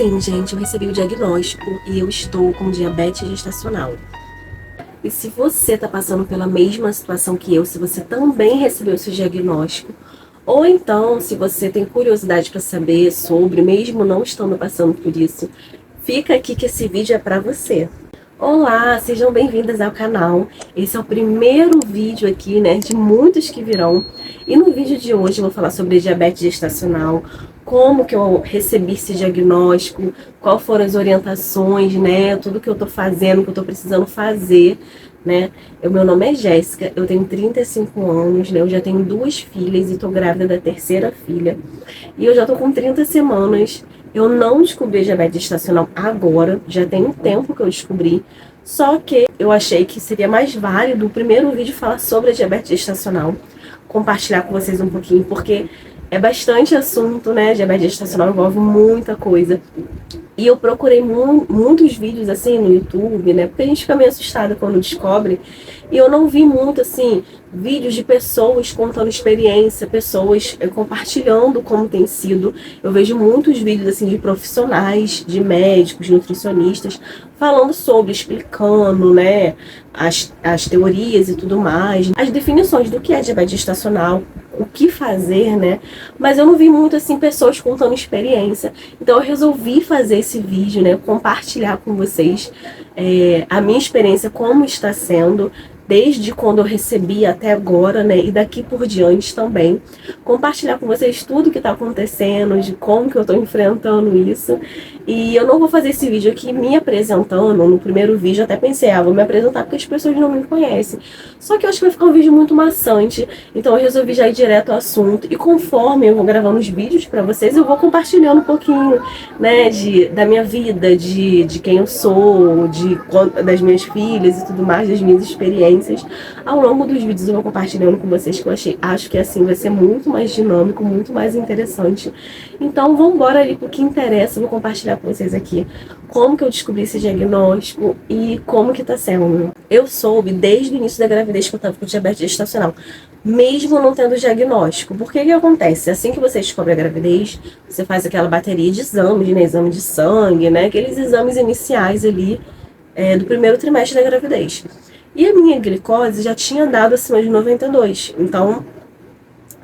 Sim, gente, eu recebi o diagnóstico e eu estou com diabetes gestacional. E se você está passando pela mesma situação que eu, se você também recebeu esse diagnóstico, ou então se você tem curiosidade para saber sobre, mesmo não estando passando por isso, fica aqui que esse vídeo é para você. Olá, sejam bem-vindas ao canal. Esse é o primeiro vídeo aqui, né, de muitos que virão. E no vídeo de hoje eu vou falar sobre diabetes gestacional, como que eu recebi esse diagnóstico, quais foram as orientações, né, tudo que eu tô fazendo, que eu tô precisando fazer, né. Meu nome é Jéssica, eu tenho 35 anos, né, eu já tenho 2 filhas e tô grávida da terceira filha. E eu já tô com 30 semanas. Eu não descobri diabetes gestacional agora, já tem um tempo que eu descobri. Só que eu achei que seria mais válido o primeiro vídeo falar sobre a diabetes gestacional, compartilhar com vocês um pouquinho, porque é bastante assunto, né? Diabetes gestacional envolve muita coisa. E eu procurei muitos vídeos assim no YouTube, né? Porque a gente fica meio assustada quando descobre. E eu não vi muito assim vídeos de pessoas contando experiência, pessoas compartilhando como tem sido. Eu vejo muitos vídeos assim de profissionais, de médicos, nutricionistas, falando sobre, explicando, né, as teorias e tudo mais, as definições do que é diabetes gestacional, o que fazer, né? Mas eu não vi muito assim pessoas contando experiência. Então eu resolvi fazer esse vídeo, né, compartilhar com vocês a minha experiência, como está sendo desde quando eu recebi até agora, né, e daqui por diante também, compartilhar com vocês tudo que está acontecendo, de como que eu estou enfrentando isso. E eu não vou fazer esse vídeo aqui me apresentando. No primeiro vídeo eu até pensei, vou me apresentar porque as pessoas não me conhecem. Só que eu acho que vai ficar um vídeo muito maçante, então eu resolvi já ir direto ao assunto. E conforme eu vou gravando os vídeos para vocês, eu vou compartilhando um pouquinho, né, da minha vida, de quem eu sou, das minhas filhas e tudo mais, das minhas experiências. Ao longo dos vídeos eu vou compartilhando com vocês, que eu acho que assim vai ser muito mais dinâmico, muito mais interessante. Então vamos embora ali pro que interessa. Eu vou compartilhar com vocês aqui como que eu descobri esse diagnóstico e como que tá sendo. Eu soube desde o início da gravidez que eu tava com diabetes gestacional, mesmo não tendo diagnóstico. Porque que acontece? Assim que você descobre a gravidez, você faz aquela bateria de exames, né? Exame de sangue, né? Aqueles exames iniciais ali do primeiro trimestre da gravidez. E a minha glicose já tinha dado acima de 92. Então,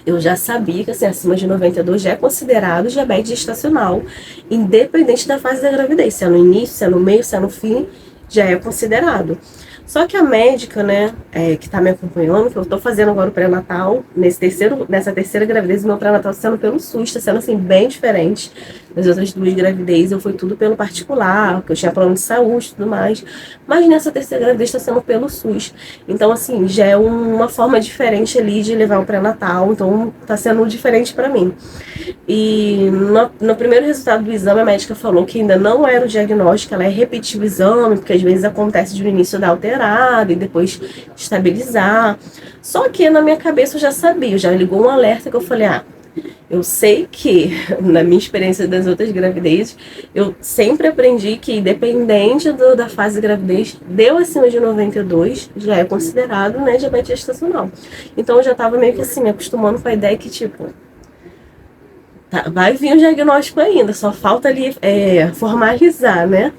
eu já sabia que assim, acima de 92 já é considerado diabetes gestacional, independente da fase da gravidez. Se é no início, se é no meio, se é no fim, já é considerado. Só que a médica, né, que tá me acompanhando, que eu tô fazendo agora o pré-natal, nessa terceira gravidez, o meu pré-natal tá sendo pelo SUS, tá sendo assim, bem diferente das outras 2 gravidez. Eu fui tudo pelo particular, porque eu tinha plano de saúde e tudo mais. Mas nessa terceira gravidez tá sendo pelo SUS. Então, assim, já é uma forma diferente ali de levar o pré-natal, então tá sendo diferente pra mim. E no primeiro resultado do exame, a médica falou que ainda não era o diagnóstico, ela ia repetir o exame, porque às vezes acontece de no início dar alterado e depois estabilizar. Só que na minha cabeça eu já sabia, já ligou um alerta que eu falei, eu sei que, na minha experiência das outras gravidezes, eu sempre aprendi que, independente da fase de gravidez, deu acima de 92, já é considerado, né, diabetes gestacional. Então eu já tava meio que assim, me acostumando com a ideia que, tipo, vai vir o diagnóstico ainda, só falta ali formalizar, né?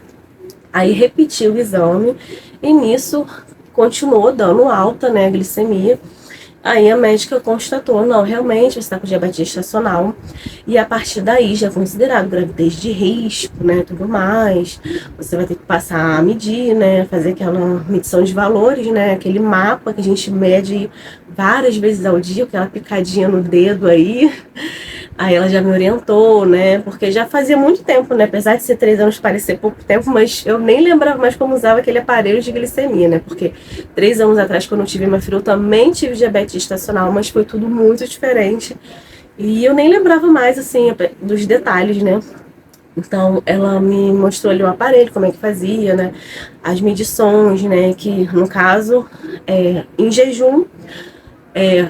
Aí repeti o exame e nisso continuou dando alta, né, a glicemia. Aí a médica constatou, não, realmente você está com diabetes gestacional. E a partir daí já é considerado gravidez de risco, né, tudo mais. Você vai ter que passar a medir, né, fazer aquela medição de valores, né, aquele mapa que a gente mede várias vezes ao dia, aquela picadinha no dedo aí. Aí ela já me orientou, né, porque já fazia muito tempo, né, apesar de ser 3 anos parecer pouco tempo, mas eu nem lembrava mais como usava aquele aparelho de glicemia, né, porque 3 anos atrás, quando eu tive minha filha, eu também tive diabetes gestacional, mas foi tudo muito diferente. E eu nem lembrava mais, assim, dos detalhes, né. Então, ela me mostrou ali o aparelho, como é que fazia, né, as medições, né, que no caso, em jejum,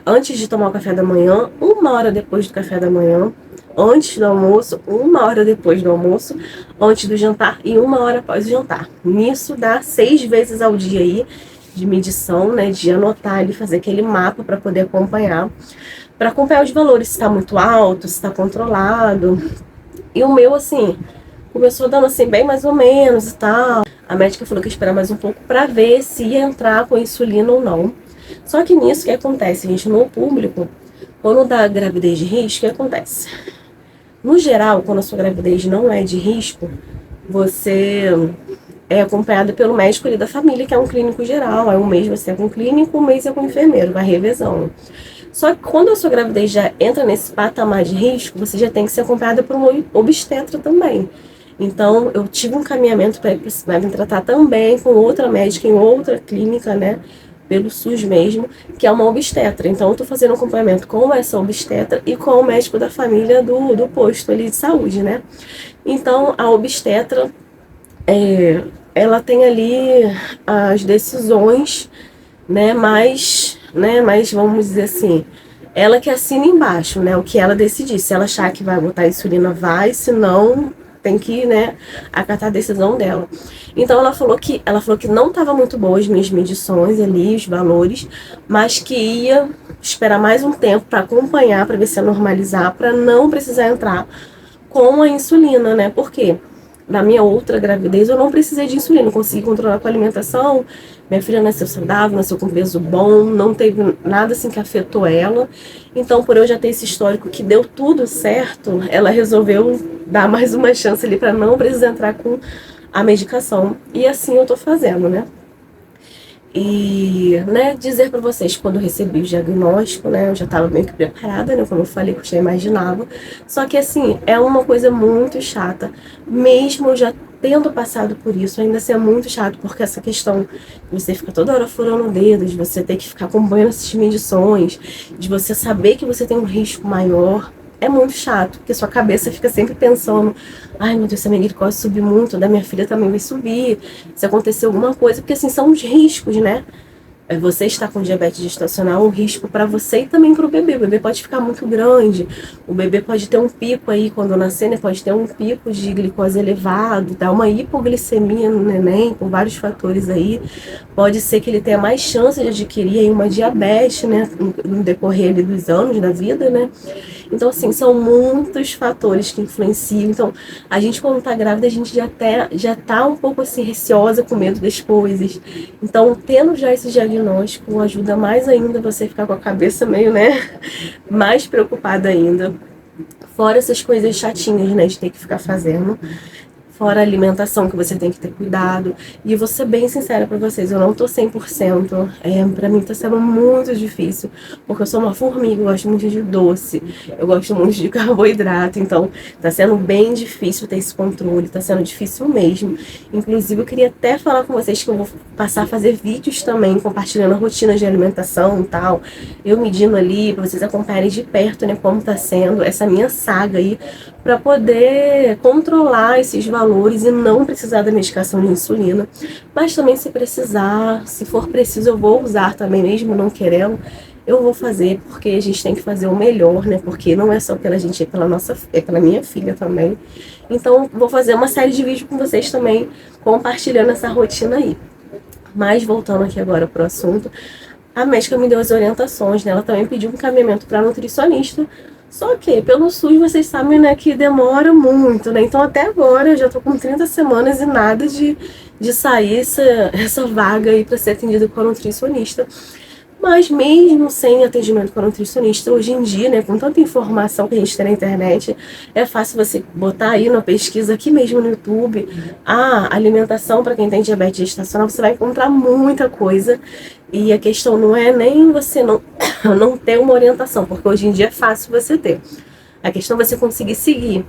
antes de tomar o café da manhã, 1 hora depois do café da manhã, antes do almoço, 1 hora depois do almoço, antes do jantar e 1 hora após o jantar. Nisso dá 6 vezes ao dia aí de medição, né, de anotar ali, fazer aquele mapa para poder acompanhar os valores, se está muito alto, se está controlado. E o meu, assim, começou dando assim bem mais ou menos e tal. A médica falou que ia esperar mais um pouco para ver se ia entrar com insulina ou não. Só que nisso, o que acontece, gente, no público, quando dá gravidez de risco, o que acontece? No geral, quando a sua gravidez não é de risco, você é acompanhado pelo médico ali da família, que é um clínico geral. Aí um mês você é com o clínico, um mês é com o enfermeiro, vai revezando. Só que quando a sua gravidez já entra nesse patamar de risco, você já tem que ser acompanhada por um obstetra também. Então, eu tive um encaminhamento para me tratar também com outra médica em outra clínica, né? Pelo SUS mesmo, que é uma obstetra. Então, eu tô fazendo acompanhamento com essa obstetra e com o médico da família do posto ali de saúde, né? Então, a obstetra, ela tem ali as decisões, né? Mas vamos dizer assim, ela que assina embaixo, né? O que ela decidir. Se ela achar que vai botar insulina, vai. Se não, tem que, né, acatar a decisão dela. Então ela falou que não estava muito boa as minhas medições ali, os valores, mas que ia esperar mais um tempo para acompanhar, para ver se ia normalizar, para não precisar entrar com a insulina, né? Por quê? Na minha outra gravidez eu não precisei de insulina, eu consegui controlar com a alimentação. Minha filha nasceu saudável, nasceu com peso bom, não teve nada assim que afetou ela. Então, por eu já ter esse histórico que deu tudo certo, ela resolveu dar mais uma chance ali para não precisar entrar com a medicação. E assim eu tô fazendo, né? E, né, dizer para vocês, quando eu recebi o diagnóstico, né, eu já estava meio que preparada, né, como eu falei, que eu já imaginava. Só que, assim, é uma coisa muito chata, mesmo eu já tendo passado por isso, ainda assim é muito chato, porque essa questão de você ficar toda hora furando o dedo, de você ter que ficar acompanhando essas medições, de você saber que você tem um risco maior, é muito chato, porque sua cabeça fica sempre pensando, ai meu Deus, se a minha glicose subir muito, da minha filha também vai subir, se acontecer alguma coisa, porque assim, são os riscos, né? Você está com diabetes gestacional, um risco para você e também para o bebê. O bebê pode ficar muito grande, o bebê pode ter um pico aí quando nascer, né? Pode ter um pico de glicose elevado, dar uma hipoglicemia no neném, por vários fatores aí. Pode ser que ele tenha mais chance de adquirir aí uma diabetes, né? No decorrer ali dos anos da vida, né? Então, assim, são muitos fatores que influenciam. Então, a gente quando tá grávida, a gente já tá um pouco assim, receosa, com medo das coisas. Então, tendo já esse diagnóstico, ajuda mais ainda você ficar com a cabeça meio, né, mais preocupada ainda. Fora essas coisas chatinhas, né, de ter que ficar fazendo. Fora a alimentação, que você tem que ter cuidado. E eu vou ser bem sincera pra vocês, eu não tô 100%. Pra mim tá sendo muito difícil, porque eu sou uma formiga, eu gosto muito de doce, eu gosto muito de carboidrato, então tá sendo bem difícil ter esse controle, tá sendo difícil mesmo. Inclusive, eu queria até falar com vocês que eu vou passar a fazer vídeos também, compartilhando a rotina de alimentação e tal, eu medindo ali, pra vocês acompanharem de perto, né, como tá sendo essa minha saga aí, para poder controlar esses valores e não precisar da medicação de insulina. Mas também se precisar, se for preciso, eu vou usar também, mesmo não querendo, eu vou fazer, porque a gente tem que fazer o melhor, né? Porque não é só pela gente, é pela minha filha também. Então, vou fazer uma série de vídeos com vocês também, compartilhando essa rotina aí. Mas, voltando aqui agora pro assunto, a médica me deu as orientações, né? Ela também pediu um encaminhamento para nutricionista. Só que pelo SUS vocês sabem, né, que demora muito, né? Então até agora eu já tô com 30 semanas e nada de sair essa vaga aí para ser atendida com a nutricionista. Mas mesmo sem atendimento com a nutricionista, hoje em dia, né, com tanta informação que a gente tem na internet, é fácil você botar aí na pesquisa aqui mesmo no YouTube, a alimentação para quem tem diabetes gestacional, você vai encontrar muita coisa. E a questão não é nem você não ter uma orientação, porque hoje em dia é fácil você ter. A questão é você conseguir seguir.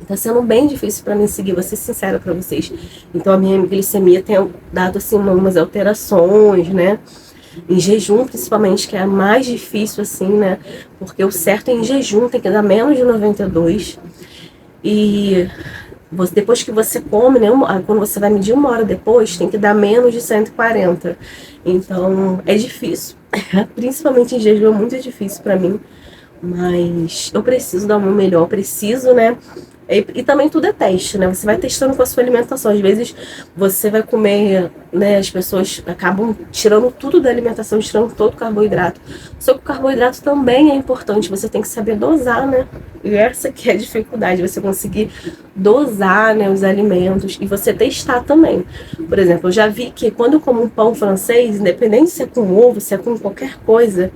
Tá sendo bem difícil para mim seguir, vou ser sincera para vocês. Então a minha glicemia tem dado assim umas alterações, né? Em jejum, principalmente, que é mais difícil, assim, né? Porque o certo é em jejum, tem que dar menos de 92. E depois que você come, né? Quando você vai medir uma hora depois, tem que dar menos de 140. Então, é difícil. Principalmente em jejum, é muito difícil pra mim. Mas eu preciso dar o meu melhor, preciso, né? E também tudo é teste, né? Você vai testando com a sua alimentação. Às vezes você vai comer, né? As pessoas acabam tirando tudo da alimentação, tirando todo o carboidrato. Só que o carboidrato também é importante, você tem que saber dosar, né? E essa que é a dificuldade, você conseguir dosar, né, os alimentos e você testar também. Por exemplo, eu já vi que quando eu como um pão francês, independente se é com ovo, se é com qualquer coisa,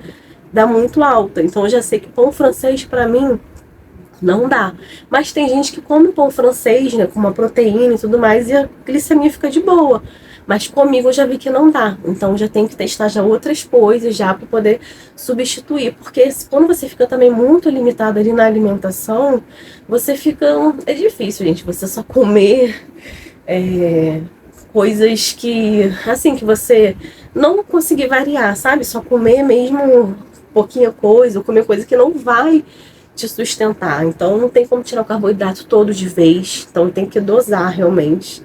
dá muito alta. Então eu já sei que pão francês pra mim não dá. Mas tem gente que come pão francês, né, com uma proteína e tudo mais, e a glicemia fica de boa. Mas comigo eu já vi que não dá. Então já tem que testar já outras coisas já para poder substituir. Porque quando você fica também muito limitado ali na alimentação, você fica. É difícil, gente, você só comer coisas que. Assim, que você não conseguir variar, sabe? Só comer mesmo pouquinha coisa, ou comer coisa que não vai te sustentar. Então não tem como tirar o carboidrato todo de vez. Então tem que dosar realmente.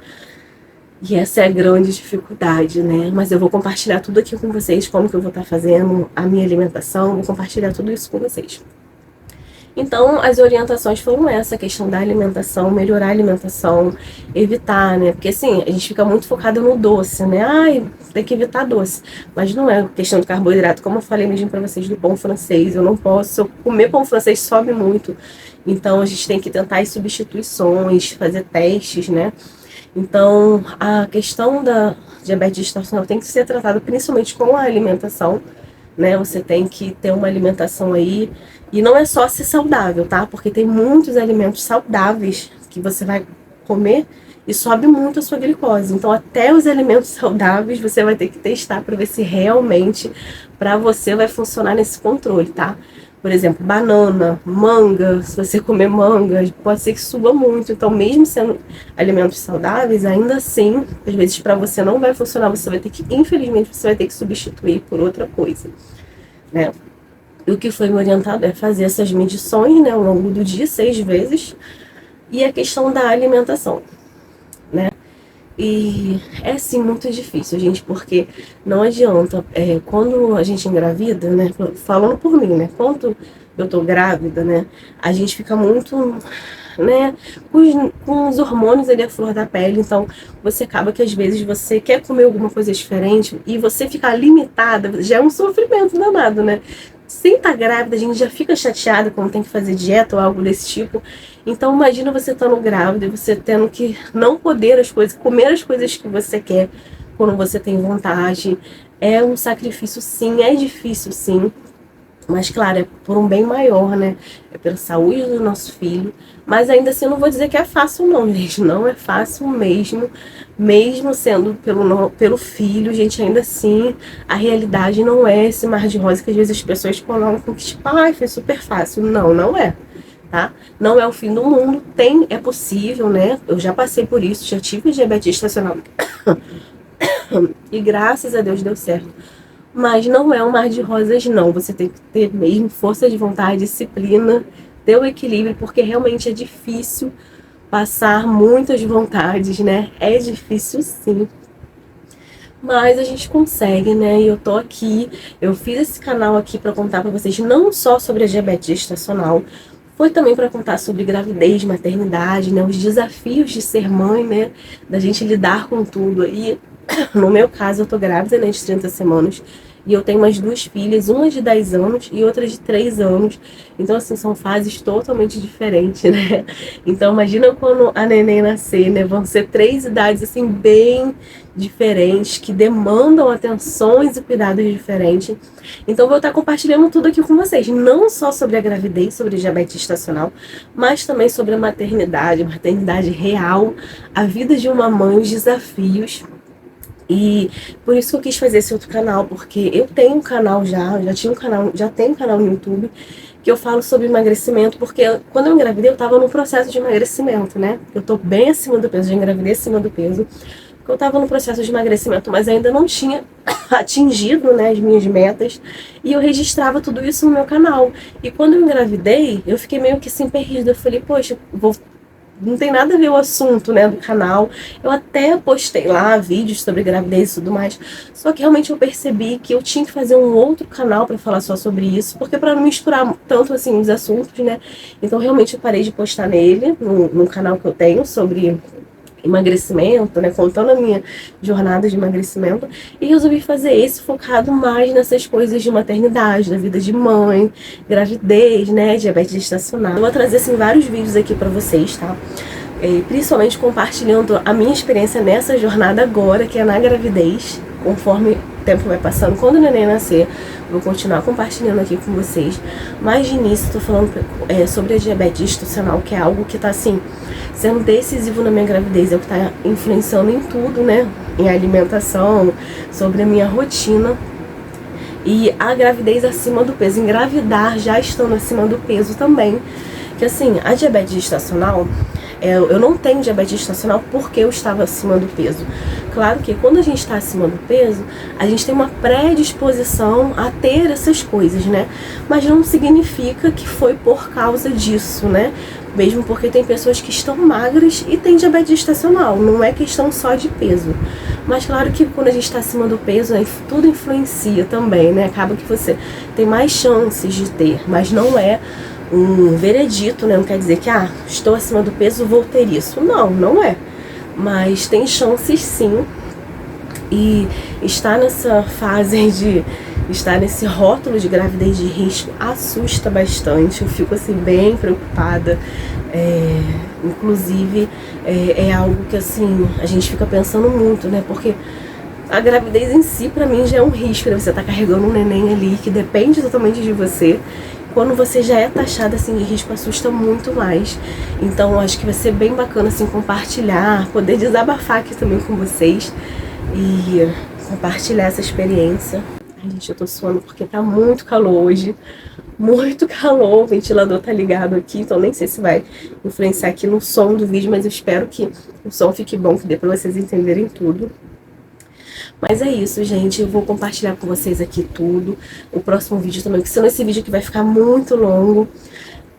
E essa é a grande dificuldade, né? Mas eu vou compartilhar tudo aqui com vocês, como que eu vou estar fazendo a minha alimentação, vou compartilhar tudo isso com vocês. Então, as orientações foram essa, a questão da alimentação, melhorar a alimentação, evitar, né? Porque assim, a gente fica muito focado no doce, né? Ai, tem que evitar doce. Mas não é questão de carboidrato, como eu falei mesmo pra vocês do pão francês. Eu não posso, se eu comer pão francês sobe muito. Então, a gente tem que tentar as substituições, fazer testes, né? Então, a questão da diabetes gestacional tem que ser tratada principalmente com a alimentação, né? Você tem que ter uma alimentação aí, e não é só ser saudável, tá? Porque tem muitos alimentos saudáveis que você vai comer e sobe muito a sua glicose. Então, até os alimentos saudáveis você vai ter que testar para ver se realmente para você vai funcionar nesse controle, tá? Por exemplo, banana, manga, se você comer manga, pode ser que suba muito. Então, mesmo sendo alimentos saudáveis, ainda assim, às vezes para você não vai funcionar, você vai ter que, infelizmente, você vai ter que substituir por outra coisa, né? E o que foi me orientado é fazer essas medições, né, ao longo do dia, 6 vezes, e a questão da alimentação, né? E é sim muito difícil, gente, porque não adianta, quando a gente engravida, né, falando por mim, né, quando eu tô grávida, né, a gente fica muito, né, com os hormônios ali à flor da pele, então você acaba que às vezes você quer comer alguma coisa diferente e você ficar limitada, já é um sofrimento danado, né? Sem estar grávida, a gente já fica chateada quando tem que fazer dieta ou algo desse tipo. Então imagina você estando grávida e você tendo que não poder as coisas, comer as coisas que você quer quando você tem vontade. É um sacrifício sim, é difícil sim. Mas claro, é por um bem maior, né? É pela saúde do nosso filho. Mas ainda assim eu não vou dizer que é fácil não, gente. Não é fácil mesmo. Mesmo sendo pelo filho, gente, ainda assim, a realidade não é esse mar de rosa que às vezes as pessoas colocam que tipo, ai, foi super fácil. Não, não é, tá? Não é o fim do mundo. É possível, né? Eu já passei por isso, já tive diabetes gestacional. E graças a Deus deu certo. Mas não é um mar de rosas, não. Você tem que ter mesmo força de vontade, disciplina, ter o equilíbrio, porque realmente é difícil passar muitas vontades, né? É difícil sim. Mas a gente consegue, né? E eu tô aqui, eu fiz esse canal aqui para contar para vocês não só sobre a diabetes gestacional, foi também para contar sobre gravidez, maternidade, né? Os desafios de ser mãe, né? Da gente lidar com tudo. E no meu caso, eu tô grávida, né, de 30 semanas. E eu tenho mais 2 filhas, uma de 10 anos e outra de 3 anos. Então, assim, são fases totalmente diferentes, né? Então, imagina quando a neném nascer, né? Vão ser 3 idades, assim, bem diferentes, que demandam atenções e cuidados diferentes. Então, eu vou estar compartilhando tudo aqui com vocês. Não só sobre a gravidez, sobre diabetes gestacional, mas também sobre a maternidade real, a vida de uma mãe, os desafios. E por isso que eu quis fazer esse outro canal, porque eu tenho um canal já tenho um canal no YouTube que eu falo sobre emagrecimento, porque quando eu engravidei eu tava no processo de emagrecimento, né? Eu tô bem acima do peso, já engravidei acima do peso, porque eu tava no processo de emagrecimento, mas ainda não tinha atingido, né, as minhas metas, e eu registrava tudo isso no meu canal. E quando eu engravidei, eu fiquei meio que assim perdida, eu falei, poxa, vou não tem nada a ver o assunto, né, do canal. Eu até postei lá vídeos sobre gravidez e tudo mais, só que realmente eu percebi que eu tinha que fazer um outro canal para falar só sobre isso, porque para não misturar tanto assim os assuntos, né. Então realmente eu parei de postar nele, no canal que eu tenho sobre emagrecimento, né, contando a minha jornada de emagrecimento, e resolvi fazer esse focado mais nessas coisas de maternidade, da vida de mãe, gravidez, né, diabetes gestacional. Eu vou trazer assim vários vídeos aqui pra vocês, tá? Principalmente compartilhando a minha experiência nessa jornada agora, que é na gravidez, conforme o tempo vai passando. Quando o neném nascer, vou continuar compartilhando aqui com vocês. Mas de início, tô falando sobre a diabetes gestacional, que é algo que tá assim, sendo decisivo na minha gravidez, é o que tá influenciando em tudo, né? Em alimentação, sobre a minha rotina. E a gravidez acima do peso, engravidar já estando acima do peso também. Que assim, a diabetes gestacional, eu não tenho diabetes gestacional porque eu estava acima do peso. Claro que quando a gente está acima do peso, a gente tem uma predisposição a ter essas coisas, né? Mas não significa que foi por causa disso, né? Mesmo porque tem pessoas que estão magras e têm diabetes gestacional, não é questão só de peso. Mas claro que quando a gente está acima do peso, tudo influencia também, né? Acaba que você tem mais chances de ter, mas não é um veredito, né? Não quer dizer que, estou acima do peso, vou ter isso. Não, não é. Mas tem chances sim. E estar nessa fase de estar nesse rótulo de gravidez de risco assusta bastante. Eu fico assim bem preocupada. Inclusive é algo que assim a gente fica pensando muito, né? Porque a gravidez em si, pra mim, já é um risco, né? Você tá carregando um neném ali que depende totalmente de você. Quando você já é taxada assim de risco, assusta muito mais. Então, eu acho que vai ser bem bacana assim compartilhar, poder desabafar aqui também com vocês e compartilhar essa experiência. Ai, gente, eu tô suando porque tá muito calor hoje. Muito calor, o ventilador tá ligado aqui, então nem sei se vai influenciar aqui no som do vídeo, mas eu espero que o som fique bom, que dê pra vocês entenderem tudo. Mas é isso, gente, eu vou compartilhar com vocês aqui tudo. O próximo vídeo também, porque senão esse vídeo aqui vai ficar muito longo.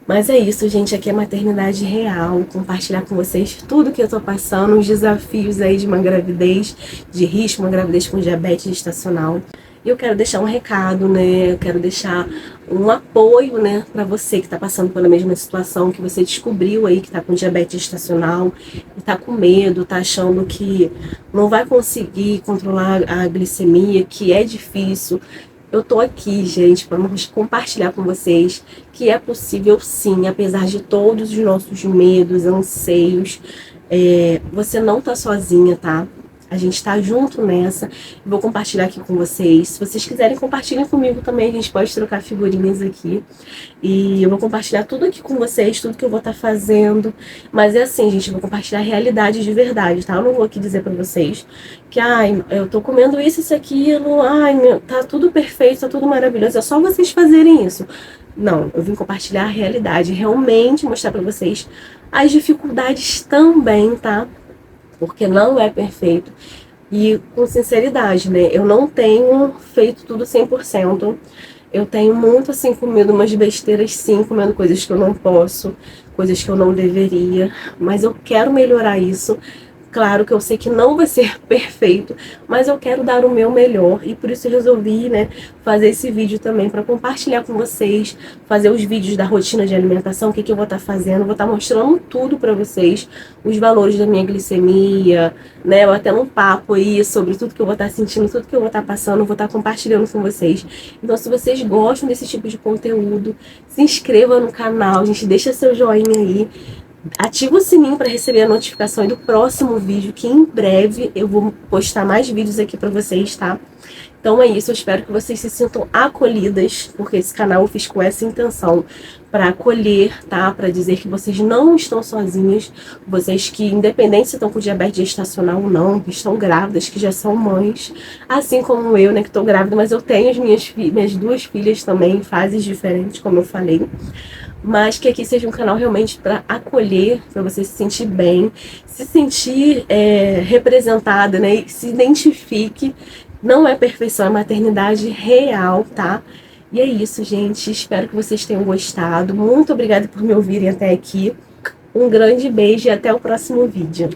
Mas é isso, gente, aqui é maternidade real, compartilhar com vocês tudo que eu tô passando, os desafios aí de uma gravidez de risco, uma gravidez com diabetes gestacional. E eu quero deixar um recado, né, eu quero deixar um apoio, né, pra você que tá passando pela mesma situação, que você descobriu aí que tá com diabetes gestacional, e tá com medo, tá achando que não vai conseguir controlar a glicemia, que é difícil. Eu tô aqui, gente, para compartilhar com vocês que é possível sim, apesar de todos os nossos medos, anseios. Você não tá sozinha, tá? A gente tá junto nessa. Eu vou compartilhar aqui com vocês. Se vocês quiserem, compartilhem comigo também. A gente pode trocar figurinhas aqui. E eu vou compartilhar tudo aqui com vocês, tudo que eu vou estar fazendo. Mas é assim, gente, eu vou compartilhar a realidade de verdade, tá? Eu não vou aqui dizer pra vocês que, eu tô comendo isso, aquilo, tá tudo perfeito, tá tudo maravilhoso. É só vocês fazerem isso. Não, eu vim compartilhar a realidade, realmente mostrar pra vocês as dificuldades também, tá? Porque não é perfeito. E com sinceridade, né? Eu não tenho feito tudo 100%. Eu tenho muito, assim, comido umas besteiras, sim, comendo coisas que eu não posso, coisas que eu não deveria. Mas eu quero melhorar isso. Claro que eu sei que não vai ser perfeito, mas eu quero dar o meu melhor e por isso eu resolvi, né, fazer esse vídeo também para compartilhar com vocês, fazer os vídeos da rotina de alimentação, o que eu vou estar fazendo, vou estar mostrando tudo para vocês, os valores da minha glicemia, né, eu até um papo aí sobre tudo que eu vou estar sentindo, tudo que eu vou estar passando, vou estar compartilhando com vocês. Então, se vocês gostam desse tipo de conteúdo, se inscreva no canal, gente, deixa seu joinha aí. Ativa o sininho para receber a notificação do próximo vídeo, que em breve eu vou postar mais vídeos aqui para vocês, tá? Então é isso, eu espero que vocês se sintam acolhidas, porque esse canal eu fiz com essa intenção, para acolher, tá? Para dizer que vocês não estão sozinhas, vocês que, independente se estão com diabetes gestacional ou não, que estão grávidas, que já são mães, assim como eu, né, que estou grávida, mas eu tenho as minhas duas filhas também, em fases diferentes, como eu falei. Mas que aqui seja um canal realmente para acolher, para você se sentir bem, se sentir representada, né? E se identifique. Não é perfeição, é maternidade real, tá? E é isso, gente. Espero que vocês tenham gostado. Muito obrigada por me ouvirem até aqui. Um grande beijo e até o próximo vídeo.